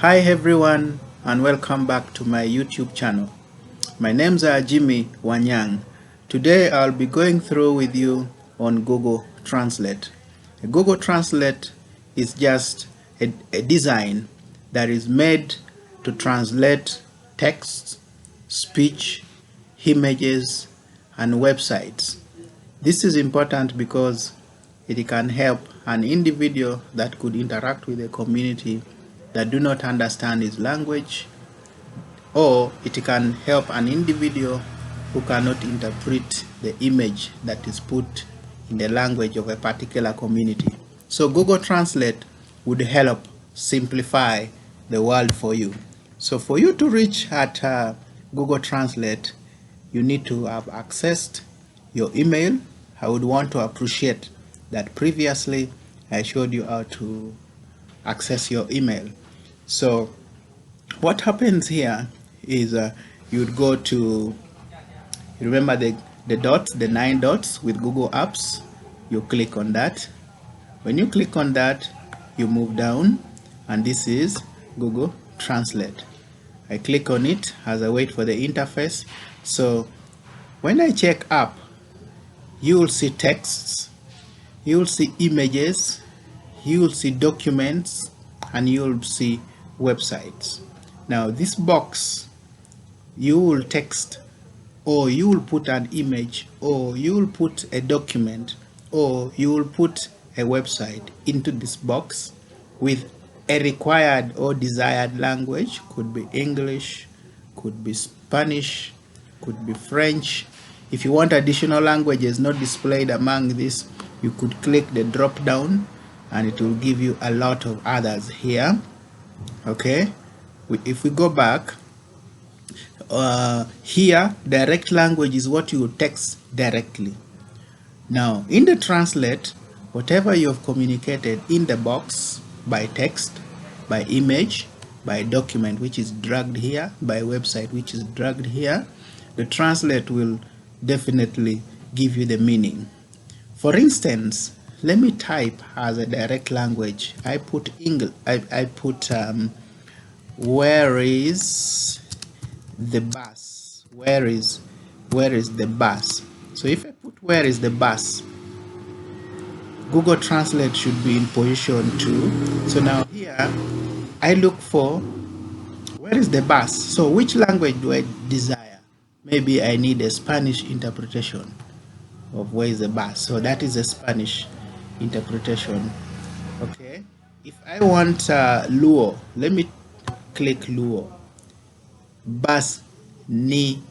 Hi everyone and welcome back to my YouTube channel. My name's Jimmy Wanyang. Today I'll be going through with you on Google Translate. Google Translate is just a design that is made to translate text, speech, images, and websites. This is important because it can help an individual that could interact with a community that do not understand his language, or it can help an individual who cannot interpret the image that is put in the language of a particular community. So Google Translate would help simplify the world for you. So for you to reach at Google Translate, you need to have accessed your email. I would want to appreciate that previously I showed you how to access your email. So what happens here is you'd go to, remember the dots, the 9 dots with Google Apps. You click on that. When you click on that, you move down, and this is Google Translate. I click on it as I wait for the interface. So when I check up, you will see texts, you will see images, you will see documents, and you will see websites. Now this box, you will text, or you will put an image, or you will put a document, or you will put a website into this box with a required or desired language. Could be English, could be Spanish, could be French. If you want additional languages not displayed among this, you could click the drop down and it will give you a lot of others here. Okay, if we go back, here direct language is what you text directly. Now in the translate, whatever you have communicated in the box by text, by image, by document which is dragged here, by website which is dragged here, the translate will definitely give you the meaning. For instance, let me type as a direct language. I put English. I put where is the bus? Where is the bus? So if I put where is the bus, Google Translate should be in position 2. So now here I look for where is the bus. So which language do I desire? Maybe I need a Spanish interpretation of where is the bus. So that is a Spanish interpretation. Okay. If I want Luo, let me click Luo. Bas ni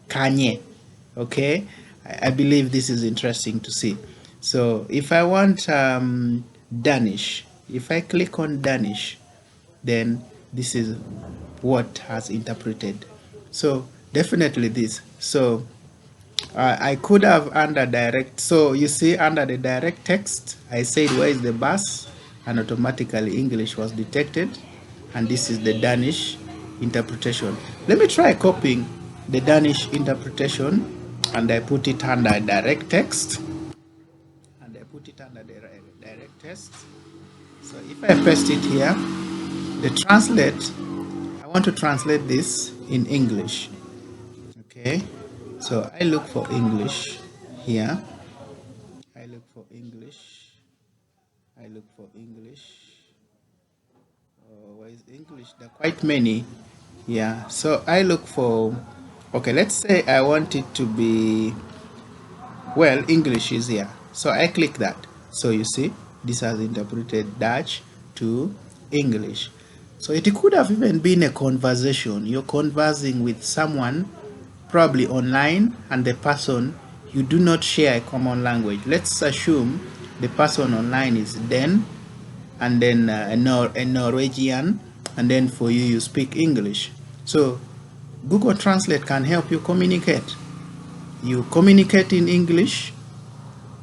kanye. Okay, I believe this is interesting to see. So if I want Danish, if I click on Danish, then this is what has interpreted. So definitely this. So I could have under direct. So you see under the direct text, I said where is the bus, and automatically English was detected, and this is the Danish interpretation. Let me try copying the Danish interpretation, and I put it under direct text, and I put it under the direct text. So if I paste it here, the translate, I want to translate this in English. Okay, so I look for English here. I look for English. I look for English. Where is English? There are quite many. Yeah, so I look for, okay, let's say I want it to be, well, English is here. So I click that. So you see, this has interpreted Dutch to English. So it could have even been a conversation. You're conversing with someone, probably online, and the person, you do not share a common language. Let's assume the person online is Den, and then a Norwegian, and then for you, you speak English. So Google Translate can help you communicate. You communicate in English,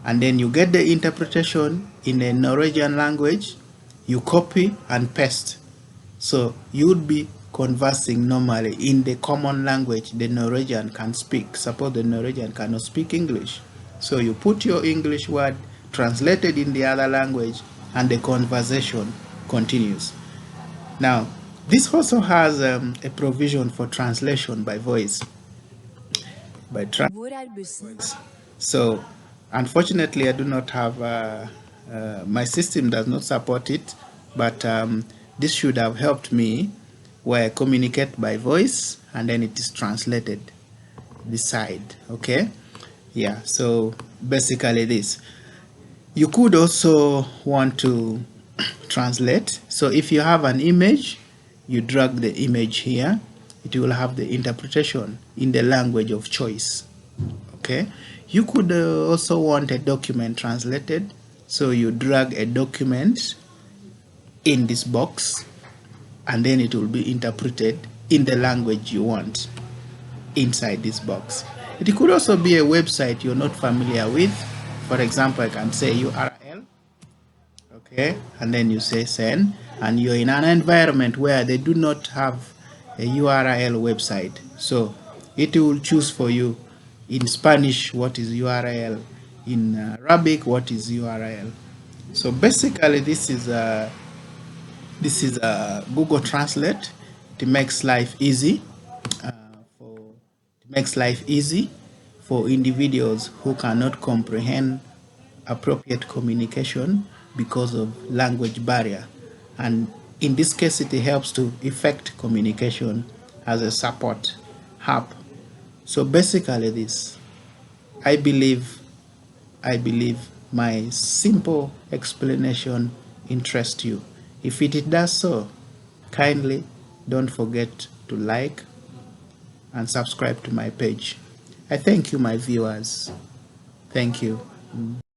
and then you get the interpretation in the Norwegian language, you copy and paste. So you would be conversing normally in the common language the Norwegian can speak. Suppose the Norwegian cannot speak English. So you put your English word translated in the other language, and the conversation continues. Now, This also has a provision for translation by voice. So unfortunately I do not have my system does not support it, but this should have helped me where I communicate by voice and then it is translated this side. Okay, yeah, so basically this. You could also want to translate. So if you have an image, you drag the image here, it will have the interpretation in the language of choice. Okay, you could also want a document translated, so you drag a document in this box and then it will be interpreted in the language you want inside this box. It could also be a website you're not familiar with. For example, I can say URL, okay, and then you say send, and you're in an environment where they do not have a URL website, so it will choose for you in Spanish what is URL, in Arabic what is URL. So basically this is Google Translate. It makes life easy for individuals who cannot comprehend appropriate communication because of language barrier, and in this case it helps to effect communication as a support hub. So basically this, I believe my simple explanation interests you. If it does so, kindly don't forget to like and subscribe to my page. I thank you, my viewers. Thank you.